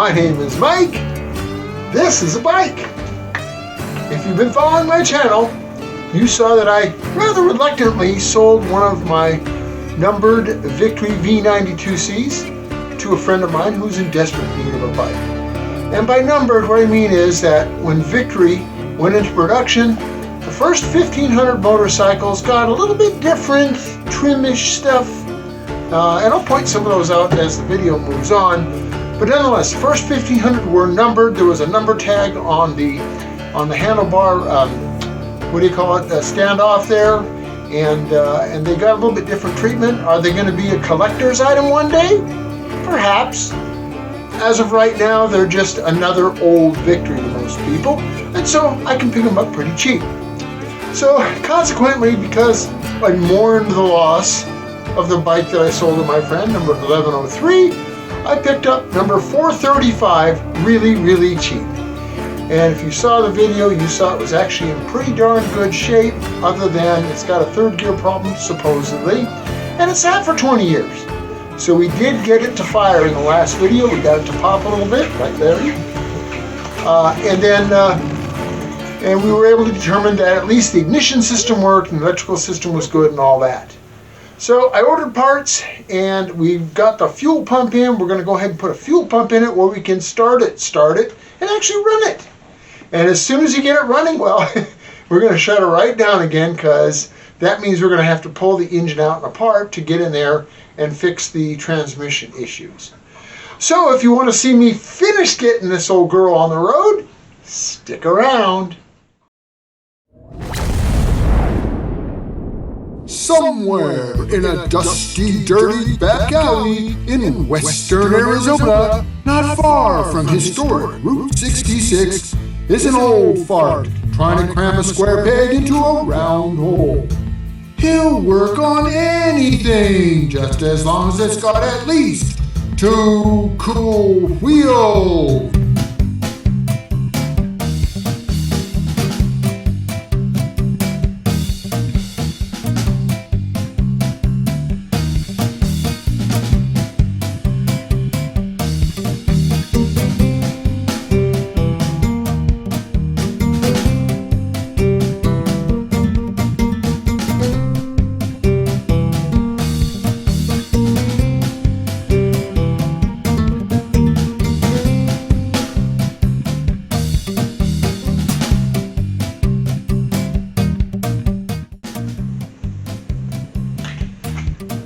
My name is Mike. This is a bike. If you've been following my channel, you saw that I rather reluctantly sold one of my numbered Victory V92Cs to a friend of mine who's in desperate need of a bike. And by numbered, what I mean is that when Victory went into production, the first 1,500 motorcycles got a little bit different trimmish stuff. And I'll point some of those out as the video moves on. But nonetheless, the first 1,500 were numbered. There was a number tag on the handlebar, what do you call it, standoff there. And they got a little bit different treatment. Are they going to be a collector's item one day? Perhaps. As of right now, they're just another old Victory to most people. And so I can pick them up pretty cheap. So consequently, because I mourned the loss of the bike that I sold to my friend, number 1103, I picked up number 435 really, really cheap. And if you saw the video, you saw it was actually in pretty darn good shape, other than it's got a third gear problem, supposedly, and it sat for 20 years. So we did get it to fire in the last video. We got it to pop a little bit, right there. And we were able to determine that at least the ignition system worked and the electrical system was good and all that. So I ordered parts and we've got the fuel pump in. We're going to go ahead and put a fuel pump in it where we can start it, and actually run it. And as soon as you get it running, well, we're going to shut it right down again, because that means we're going to have to pull the engine out and apart to get in there and fix the transmission issues. So if you want to see me finish getting this old girl on the road, stick around. Somewhere in a dusty, dirty back alley in western Arizona, not far from historic Route 66, is an old fart trying to cram a square peg into a round hole. He'll work on anything, just as long as it's got at least 2 cool wheels.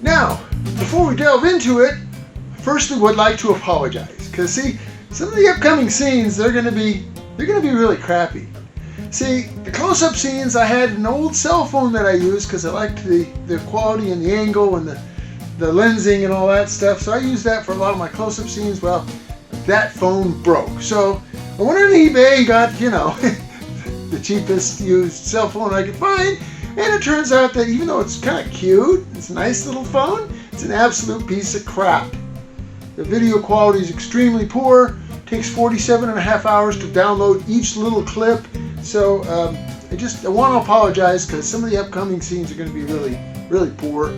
Now, before we delve into it, firstly would like to apologize, because see, some of the upcoming scenes, they're gonna be really crappy. See, the close-up scenes, I had an old cell phone that I used because I liked the quality and the angle and the lensing and all that stuff, so I used that for a lot of my close-up scenes. Well, that phone broke, so I went on eBay and got, you know, the cheapest used cell phone I could find. And it turns out that even though it's kind of cute, it's a nice little phone, it's an absolute piece of crap. The video quality is extremely poor. It takes 47.5 hours to download each little clip. So I want to apologize, because some of the upcoming scenes are going to be really, really poor.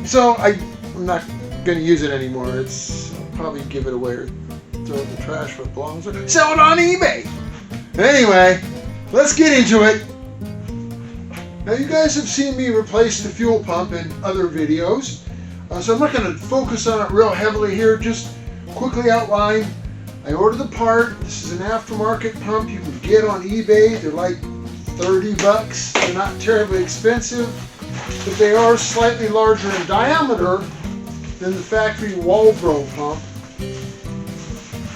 So I'm not going to use it anymore. I'll probably give it away or throw it in the trash where it belongs, or sell it on eBay. Anyway, let's get into it. Now, you guys have seen me replace the fuel pump in other videos, so I'm not going to focus on it real heavily here. Just quickly outline. I ordered the part. This is an aftermarket pump you can get on eBay. They're like 30 bucks. They're not terribly expensive, but they are slightly larger in diameter than the factory Walbro pump.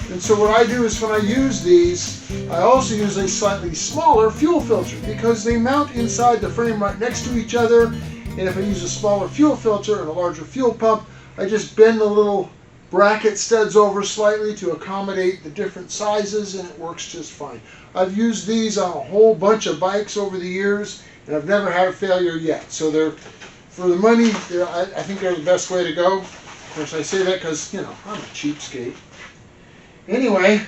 And so what I do is, when I use these, I also use a slightly smaller fuel filter, because they mount inside the frame right next to each other. And if I use a smaller fuel filter and a larger fuel pump, I just bend the little bracket studs over slightly to accommodate the different sizes, and it works just fine. I've used these on a whole bunch of bikes over the years, and I've never had a failure yet. So they're, for the money, I think they're the best way to go. Of course, I say that because, you know, I'm a cheapskate. Anyway,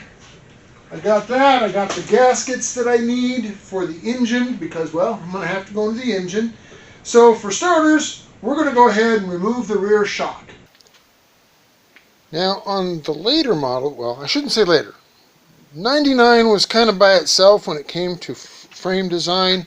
I got that. I got the gaskets that I need for the engine, because, well, I'm going to have to go into the engine. So for starters, we're going to go ahead and remove the rear shock. Now on the later model, well, I shouldn't say later. 99 was kind of by itself when it came to frame design.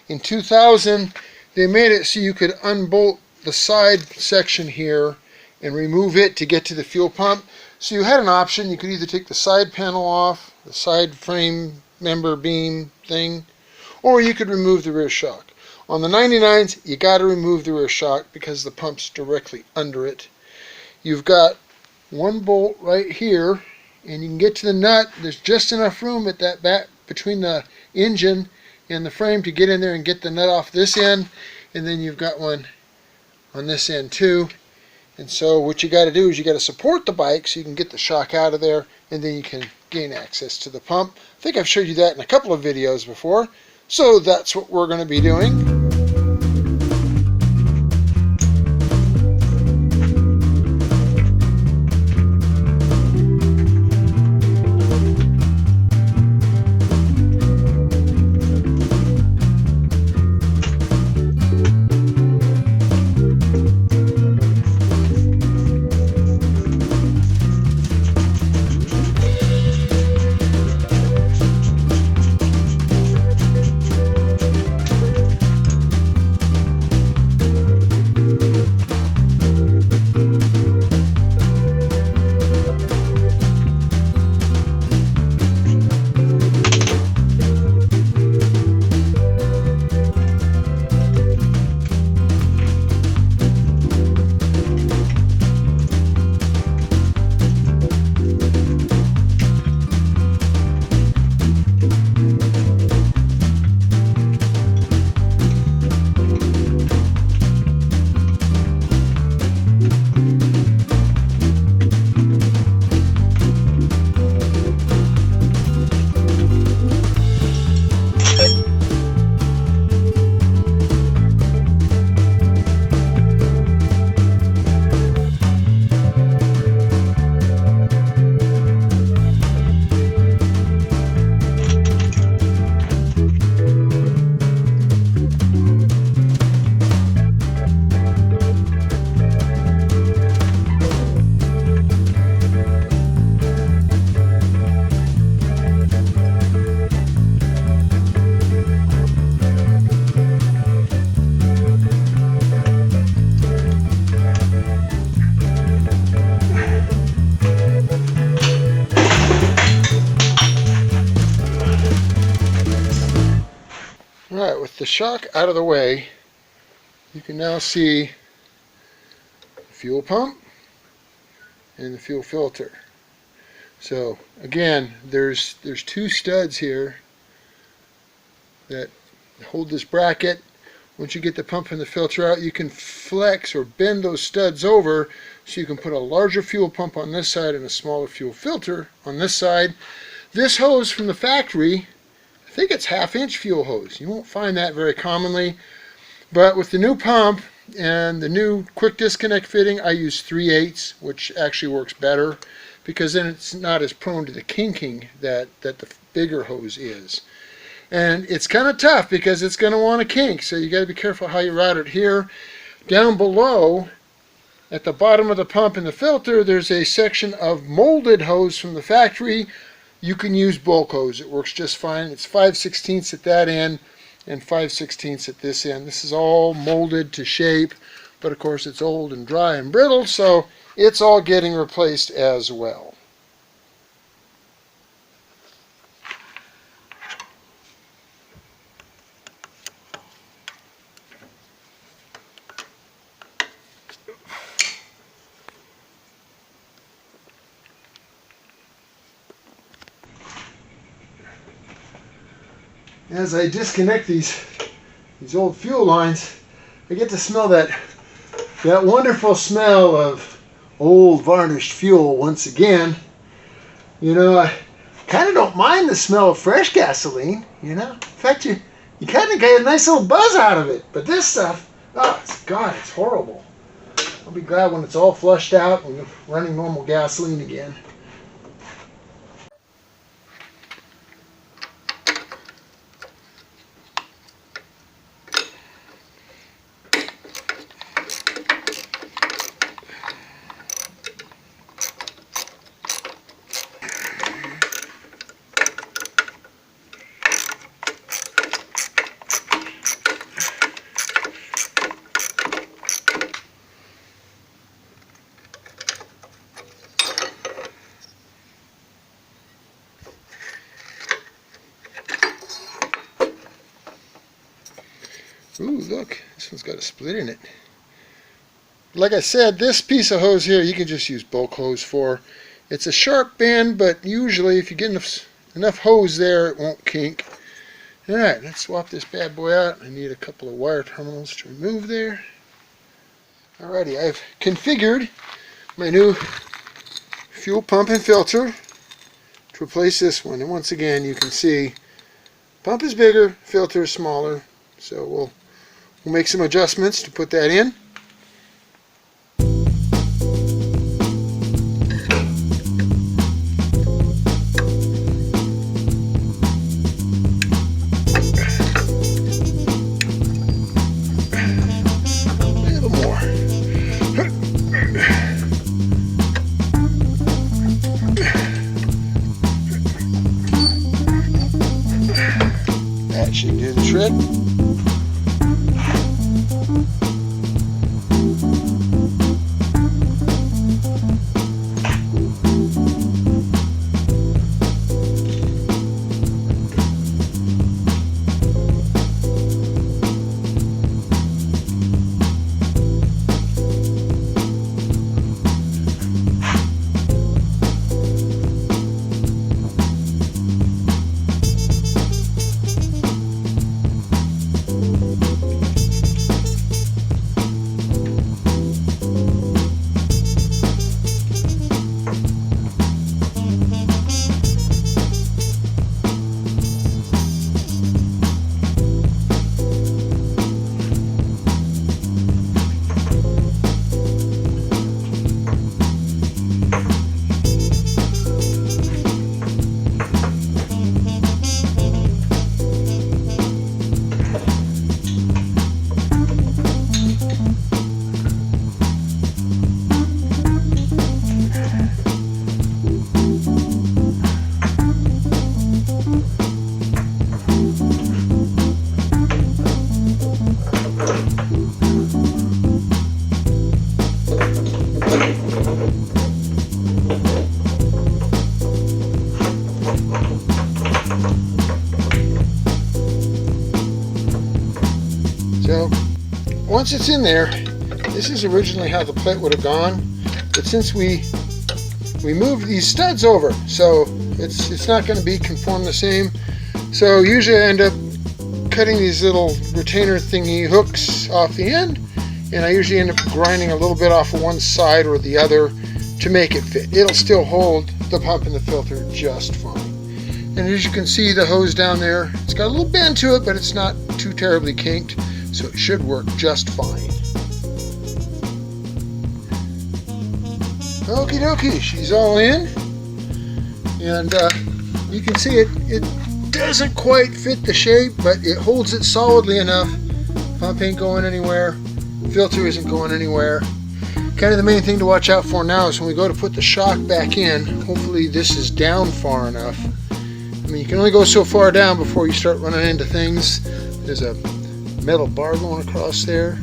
In 2000, they made it so you could unbolt the side section here and remove it to get to the fuel pump. So you had an option. You could either take the side panel off, the side frame member beam thing, or you could remove the rear shock. On the 99s, you got to remove the rear shock because the pump's directly under it. You've got one bolt right here, and you can get to the nut. There's just enough room at that back between the engine and the frame to get in there and get the nut off this end, and then you've got one on this end too. And so what you got to do is you got to support the bike so you can get the shock out of there, and then you can gain access to the pump. I think I've showed you that in a couple of videos before, so that's what we're going to be doing. Alright, with the shock out of the way, you can now see the fuel pump and the fuel filter. So again, there's two studs here that hold this bracket. Once you get the pump and the filter out, you can flex or bend those studs over so you can put a larger fuel pump on this side and a smaller fuel filter on this side. This hose from the factory, I think it's 1/2-inch fuel hose. You won't find that very commonly, but with the new pump and the new quick disconnect fitting, I use 3/8, which actually works better because then it's not as prone to the kinking that the bigger hose is. And it's kind of tough because it's going to want to kink, so you got to be careful how you route it here. Down below, at the bottom of the pump and the filter, there's a section of molded hose from the factory. You can use bulk hose. It works just fine. It's 5/16 at that end and 5/16 at this end. This is all molded to shape, but of course it's old and dry and brittle, so it's all getting replaced as well. As I disconnect these old fuel lines, I get to smell that wonderful smell of old varnished fuel once again. You know, I kind of don't mind the smell of fresh gasoline, you know. In fact, you kind of get a nice little buzz out of it. But this stuff, oh, it's horrible. I'll be glad when it's all flushed out and running normal gasoline again. look, this one's got a split in it. Like I said, this piece of hose here, you can just use bulk hose for. It's a sharp bend, but usually if you get enough hose there, it won't kink. Alright, let's swap this bad boy out. I need a couple of wire terminals to remove there. Alrighty, I've configured my new fuel pump and filter to replace this one. And once again, you can see pump is bigger, filter is smaller. So we'll make some adjustments to put that in. That should do the trick. So once it's in there, this is originally how the plate would have gone, but since we moved these studs over, so it's not going to be conform the same. So usually I end up cutting these little retainer thingy hooks off the end, and I usually end up grinding a little bit off of one side or the other to make it fit. It'll still hold the pump and the filter just fine. And as you can see, the hose down there, it's got a little bend to it, but it's not too terribly kinked, so it should work just fine. Okie dokie, she's all in, and you can see it doesn't quite fit the shape, but it holds it solidly enough. Pump ain't going anywhere, filter isn't going anywhere. Kind of the main thing to watch out for now is when we go to put the shock back in, hopefully this is down far enough. I mean, you can only go so far down before you start running into things. There's a metal bar going across there,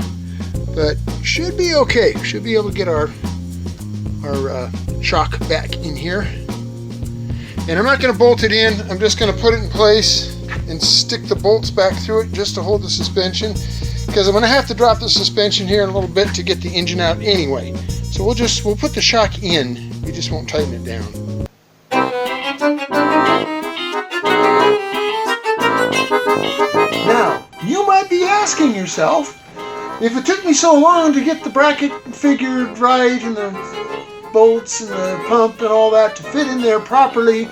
but should be okay. Should be able to get our shock back in here. And I'm not going to bolt it in. I'm just going to put it in place and stick the bolts back through it just to hold the suspension, because I'm going to have to drop the suspension here in a little bit to get the engine out anyway. So we'll put the shock in. We just won't tighten it down. Now, you might be asking yourself, if it took me so long to get the bracket figured right and the bolts and the pump and all that to fit in there properly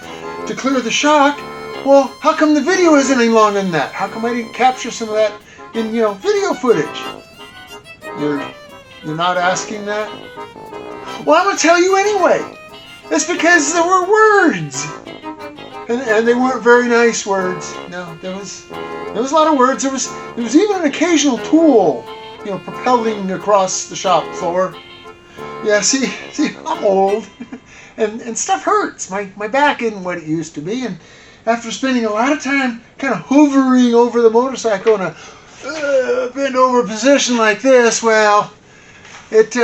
to clear the shock, well, how come the video isn't any longer than that? How come I didn't capture some of that in, video footage? You're not asking that? Well, I'm going to tell you anyway. It's because there were words. And they weren't very nice words. No, there was a lot of words. There was even an occasional tool, propelling across the shop floor. Yeah, see, I'm old, and stuff hurts. My back isn't what it used to be, and after spending a lot of time kind of hovering over the motorcycle in a bend over position like this, well, it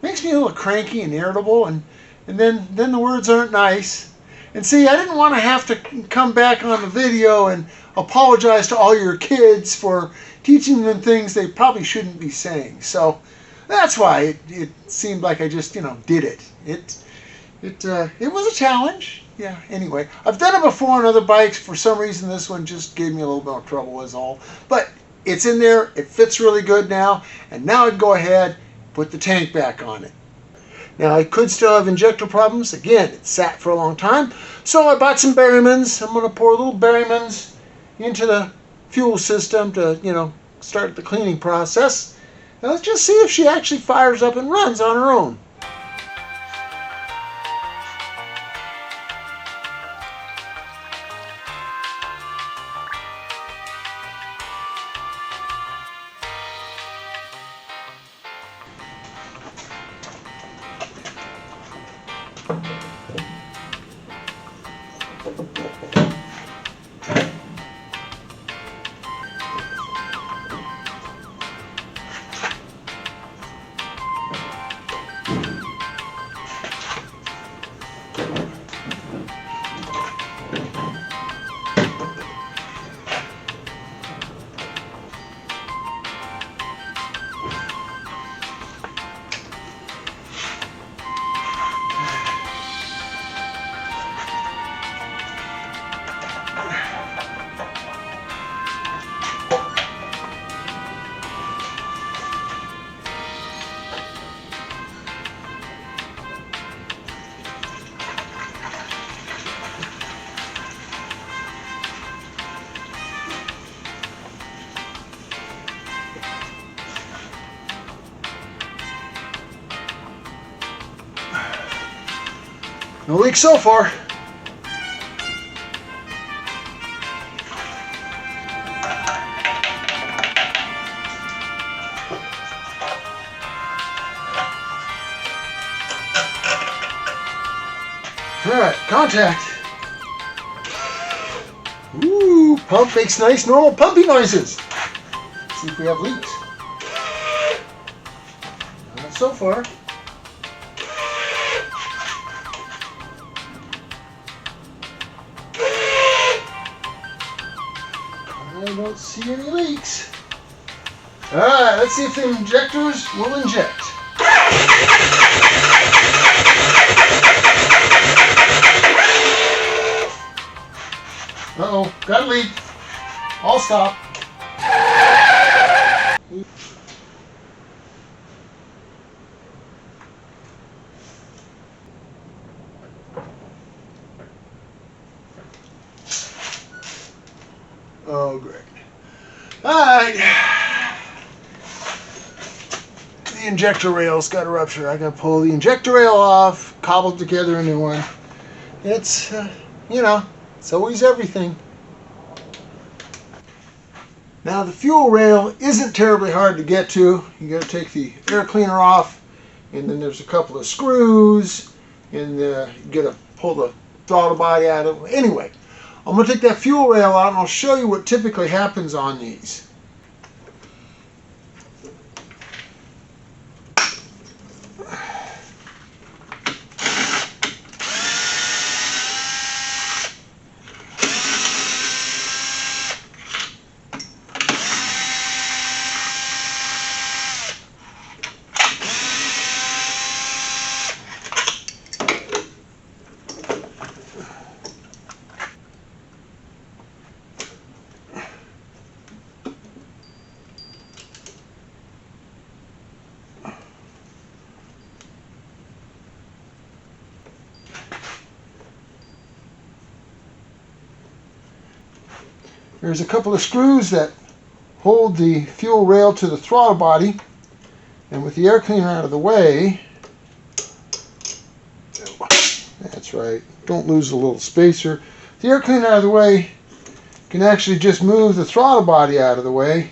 makes me a little cranky and irritable, and then the words aren't nice. And see, I didn't want to have to come back on the video and apologize to all your kids for, teaching them things they probably shouldn't be saying. So that's why it seemed like I just, did it. It was a challenge. Yeah, anyway, I've done it before on other bikes. For some reason, this one just gave me a little bit of trouble is all. But it's in there. It fits really good now. And now I can go ahead, put the tank back on it. Now, I could still have injector problems. Again, it sat for a long time. So I bought some Berrymans. I'm going to pour little Berrymans into the fuel system to, start the cleaning process. Now, let's just see if she actually fires up and runs on her own. No leaks so far. Alright, contact. Ooh, pump makes nice normal pumping noises. Let's see if we have leaks. Not so far. I don't see any leaks. Alright, let's see if the injectors will inject. Uh-oh, got a leak. I'll stop. Oh, great. Alright. The injector rail's got a rupture. I gotta pull the injector rail off, cobble together a new one. It's, it's always everything. Now the fuel rail isn't terribly hard to get to. You got to take the air cleaner off, and then there's a couple of screws, and you got to pull the throttle body out of it. Anyway, I'm going to take that fuel rail out, and I'll show you what typically happens on these. There's a couple of screws that hold the fuel rail to the throttle body, and with the air cleaner out of the way, that's right, don't lose the little spacer. The air cleaner out of the way can actually just move the throttle body out of the way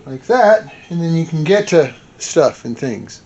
like that, and then you can get to stuff and things.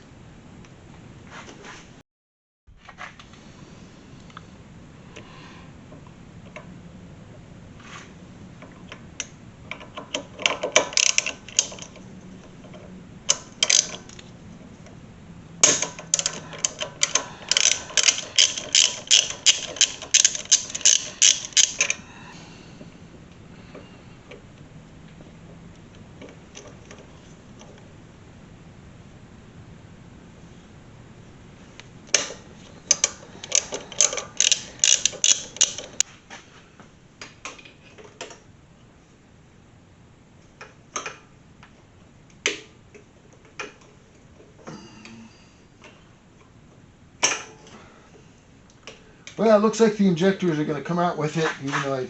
Well, it looks like the injectors are going to come out with it, even though I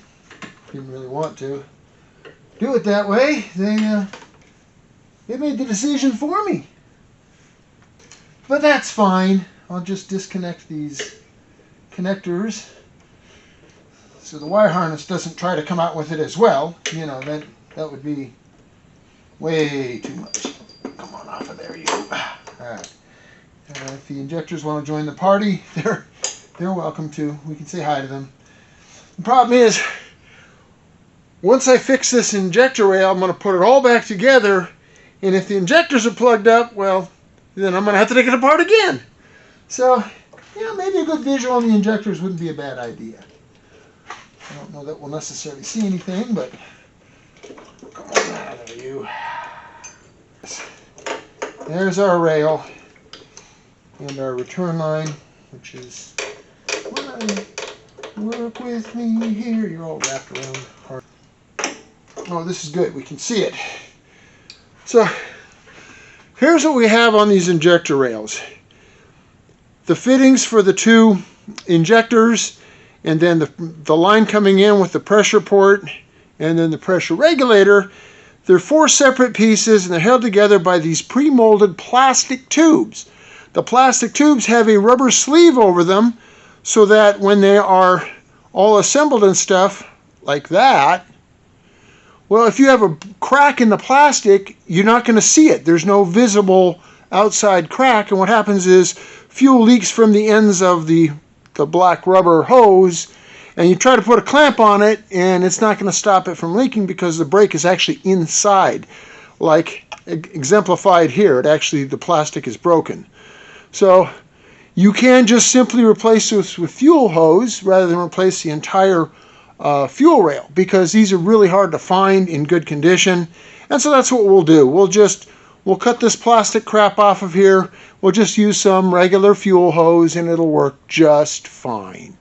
didn't really want to do it that way. They made the decision for me. But that's fine. I'll just disconnect these connectors so the wire harness doesn't try to come out with it as well. You know, that would be way too much. Come on off of there, you. Alright. If the injectors want to join the party, they're welcome to. We can say hi to them. The problem is, once I fix this injector rail, I'm going to put it all back together, and if the injectors are plugged up, well, then I'm going to have to take it apart again. So, you know, maybe a good visual on the injectors wouldn't be a bad idea. I don't know that we'll necessarily see anything, but come on out of there, you. There's our rail and our return line, which is, work with me here. You're all wrapped around hard. Oh, this is good. We can see it. So here's what we have on these injector rails. The fittings for the two injectors, and then the line coming in with the pressure port, and then the pressure regulator. They're 4 separate pieces, and they're held together by these pre-molded plastic tubes. The plastic tubes have a rubber sleeve over them, so that when they are all assembled and stuff like that, well, if you have a crack in the plastic, you're not going to see it. There's no visible outside crack, and what happens is fuel leaks from the ends of the black rubber hose, and you try to put a clamp on it, and it's not going to stop it from leaking because the brake is actually inside, like exemplified here. The plastic is broken. So you can just simply replace this with fuel hose rather than replace the entire fuel rail, because these are really hard to find in good condition. And so that's what we'll do. We'll cut this plastic crap off of here. We'll just use some regular fuel hose and it'll work just fine.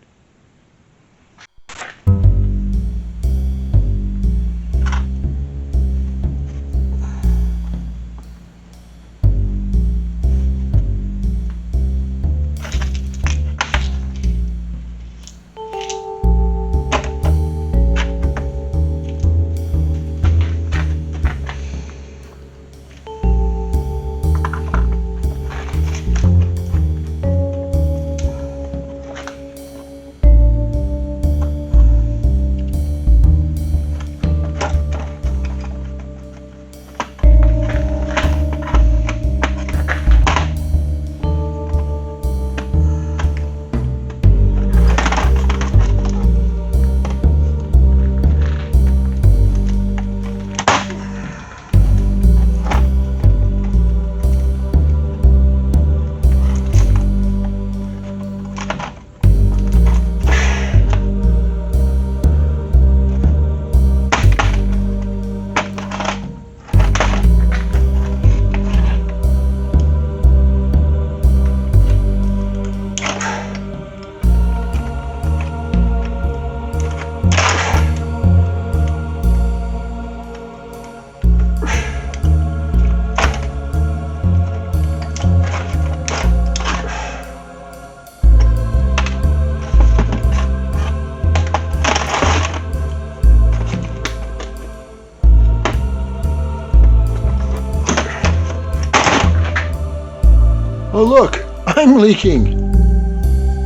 Oh look, I'm leaking.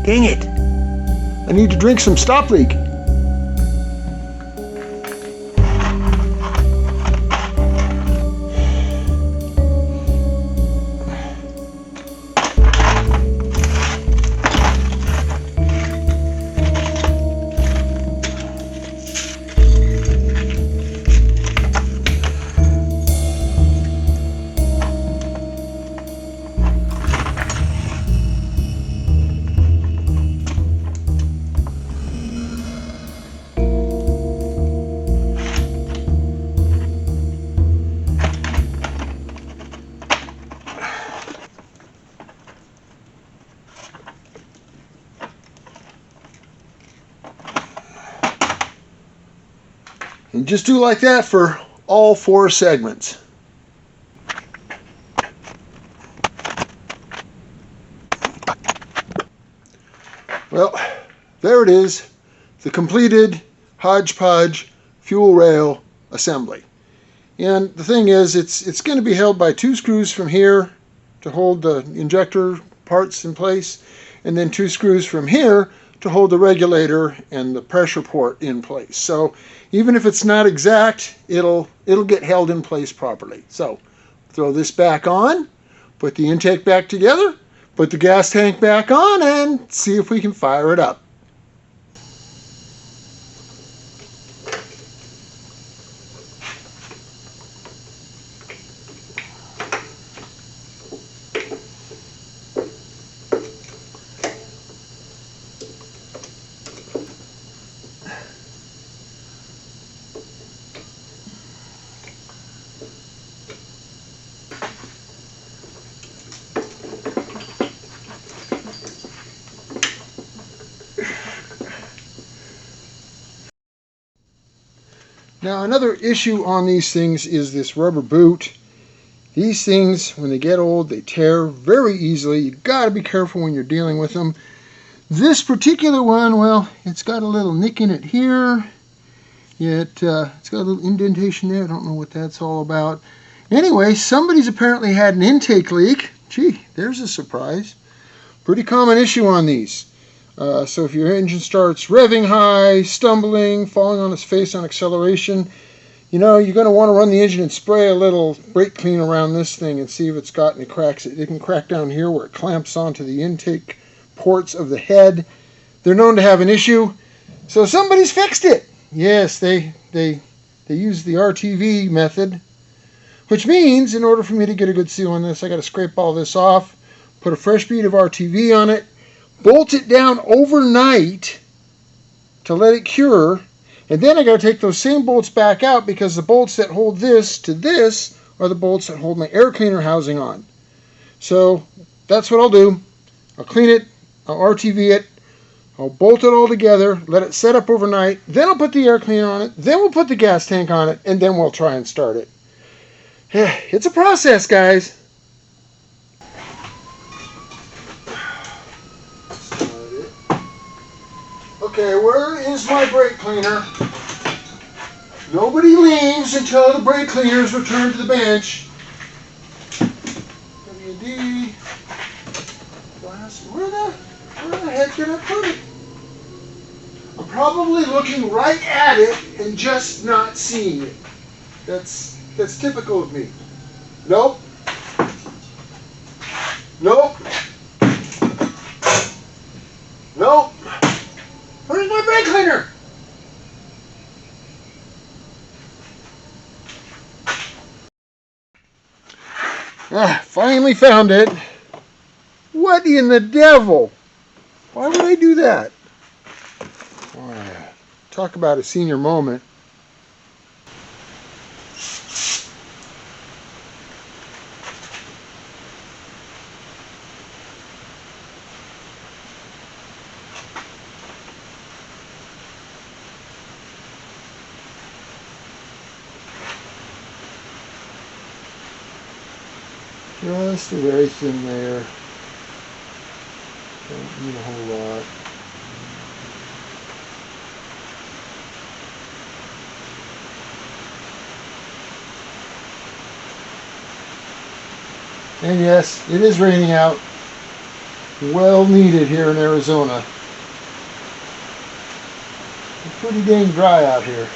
Dang it. I need to drink some stop leak. And just do like that for all 4 segments. Well, there it is, the completed hodgepodge fuel rail assembly. And the thing is, it's going to be held by 2 screws from here to hold the injector parts in place, and then 2 screws from here to hold the regulator and the pressure port in place. So even if it's not exact, it'll get held in place properly. So throw this back on, put the intake back together, put the gas tank back on, and see if we can fire it up. Now another issue on these things is this rubber boot. These things, when they get old, they tear very easily. You got to be careful when you're dealing with them. This particular one, well, it's got a little nick in it here. It's got a little indentation there. I don't know what that's all about. Anyway, somebody's apparently had an intake leak. Gee, there's a surprise. Pretty common issue on these. So if your engine starts revving high, stumbling, falling on its face on acceleration, you know, you're going to want to run the engine and spray a little brake clean around this thing and see if it's got any cracks. It can crack down here where it clamps onto the intake ports of the head. They're known to have an issue. So somebody's fixed it. Yes, they use the RTV method, which means in order for me to get a good seal on this, I got to scrape all this off, put a fresh bead of RTV on it, bolt it down overnight to let it cure, and then I got to take those same bolts back out because the bolts that hold this to this are the bolts that hold my air cleaner housing on. So that's what I'll do. I'll clean it, I'll RTV it, I'll bolt it all together, let it set up overnight, then I'll put the air cleaner on it, then we'll put the gas tank on it, and then we'll try and start it. It's a process, guys. Okay, where is my brake cleaner? Nobody leaves until the brake cleaner is returned to the bench. WD. Where the heck did I put it? I'm probably looking right at it and just not seeing it. That's typical of me. Nope. Nope. Nope. Where's my brake cleaner? Finally found it. What in the devil? Why would I do that? Talk about a senior moment. Just a very thin layer. Don't need a whole lot. And yes, it is raining out. Well needed here in Arizona. It's pretty dang dry out here.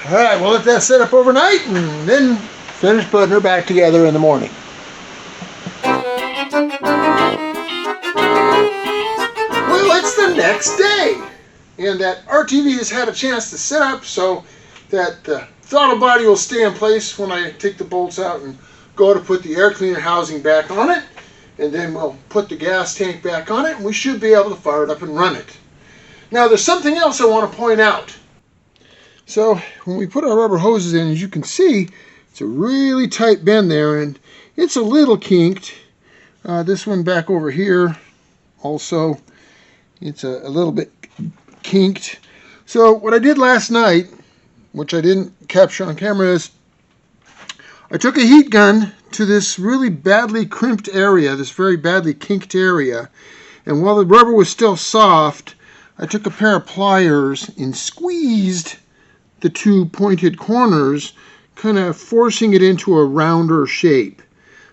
All right, we'll let that set up overnight and then finish putting her back together in the morning. Well, it's the next day, and that RTV has had a chance to set up so that the throttle body will stay in place when I take the bolts out and go to put the air cleaner housing back on it, and then we'll put the gas tank back on it, and we should be able to fire it up and run it. Now, there's something else I want to point out. So when we put our rubber hoses in, as you can see, it's a really tight bend there, and it's a little kinked. This one back over here also, it's a little bit kinked. So what I did last night, which I didn't capture on camera, is I took a heat gun to this really badly crimped area, this very badly kinked area, and while the rubber was still soft, I took a pair of pliers and squeezed the two pointed corners, kind of forcing it into a rounder shape.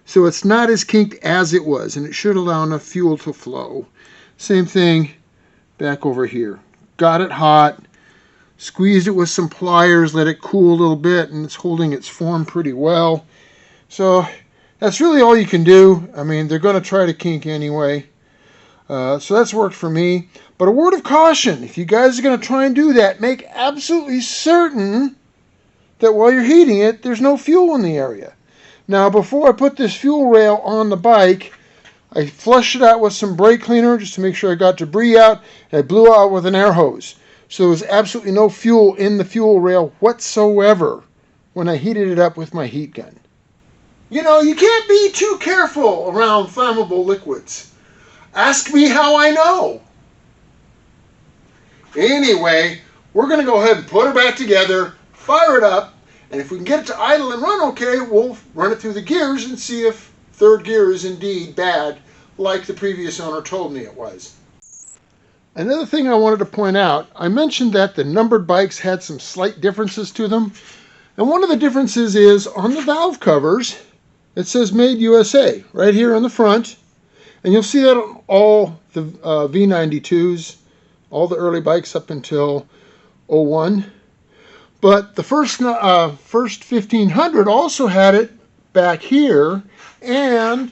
So it's not as kinked as it was, and it should allow enough fuel to flow. Same thing back over here. Got it hot, squeezed it with some pliers, let it cool a little bit, and it's holding its form pretty well. So that's really all you can do. I mean, they're going to try to kink anyway. So that's worked for me. But a word of caution, if you guys are going to try and do that, make absolutely certain that while you're heating it, there's no fuel in the area. Now, before I put this fuel rail on the bike, I flushed it out with some brake cleaner just to make sure I got debris out, and I blew out with an air hose. So there was absolutely no fuel in the fuel rail whatsoever when I heated it up with my heat gun. You know, you can't be too careful around flammable liquids. Ask me how I know. Anyway, we're going to go ahead and put her back together, fire it up, and if we can get it to idle and run okay, we'll run it through the gears and see if third gear is indeed bad, like the previous owner told me it was. Another thing I wanted to point out, I mentioned that the numbered bikes had some slight differences to them, and one of the differences is on the valve covers, it says Made USA right here on the front, and you'll see that on all the V92s, all the early bikes up until 01. But the first 1500 also had it back here and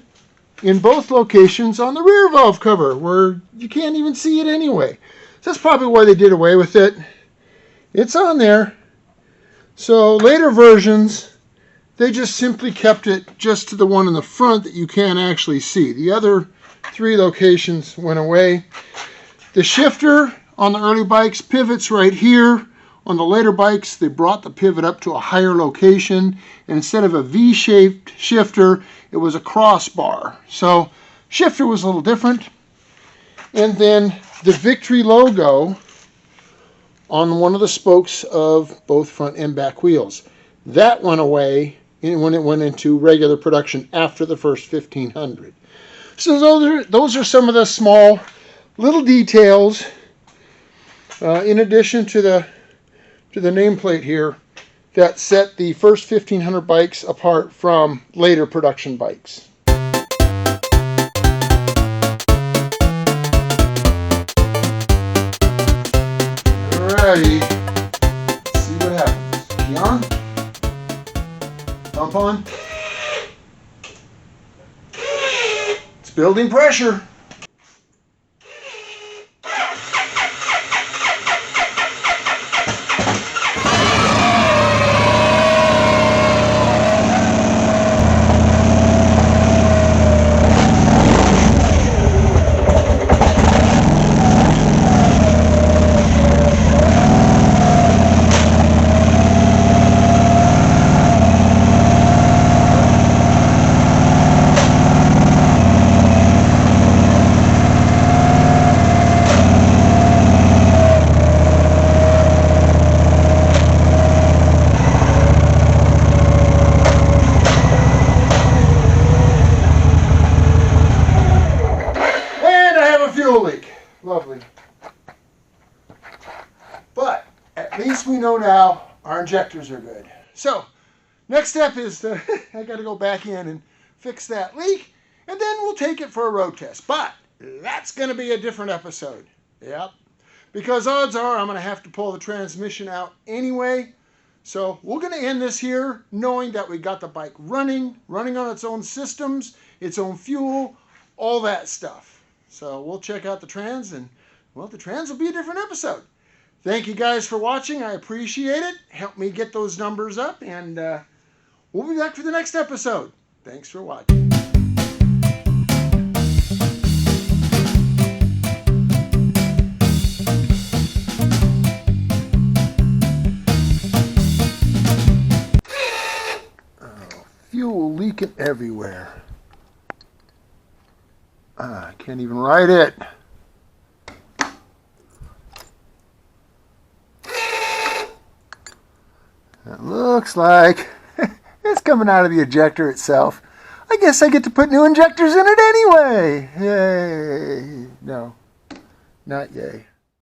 in both locations on the rear valve cover where you can't even see it anyway. So that's probably why they did away with it. It's on there. So later versions, they just simply kept it just to the one in the front that you can't actually see. The other three locations went away. The shifter on the early bikes pivots right here. On the later bikes, they brought the pivot up to a higher location, and instead of a V-shaped shifter, it was a crossbar. So shifter was a little different. And then the Victory logo on one of the spokes of both front and back wheels. That went away when it went into regular production after the first 1500. So those are some of the small little details in addition to the nameplate here that set the first 1500 bikes apart from later production bikes. Alrighty, let's see what happens. Key on, pump on. It's building pressure. Lovely. But at least we know now our injectors are good. So next step is I got to go back in and fix that leak, and then we'll take it for a road test. But that's going to be a different episode. Yep. Because odds are I'm going to have to pull the transmission out anyway. So we're going to end this here knowing that we got the bike running on its own systems, its own fuel, all that stuff. So we'll check out the trans, and well, the trans will be a different episode. Thank you guys for watching. I appreciate it. Help me get those numbers up, and we'll be back for the next episode. Thanks for watching. Fuel leaking everywhere. I can't even ride it. It looks like it's coming out of the ejector itself. I guess I get to put new injectors in it anyway. Yay. No, not yay.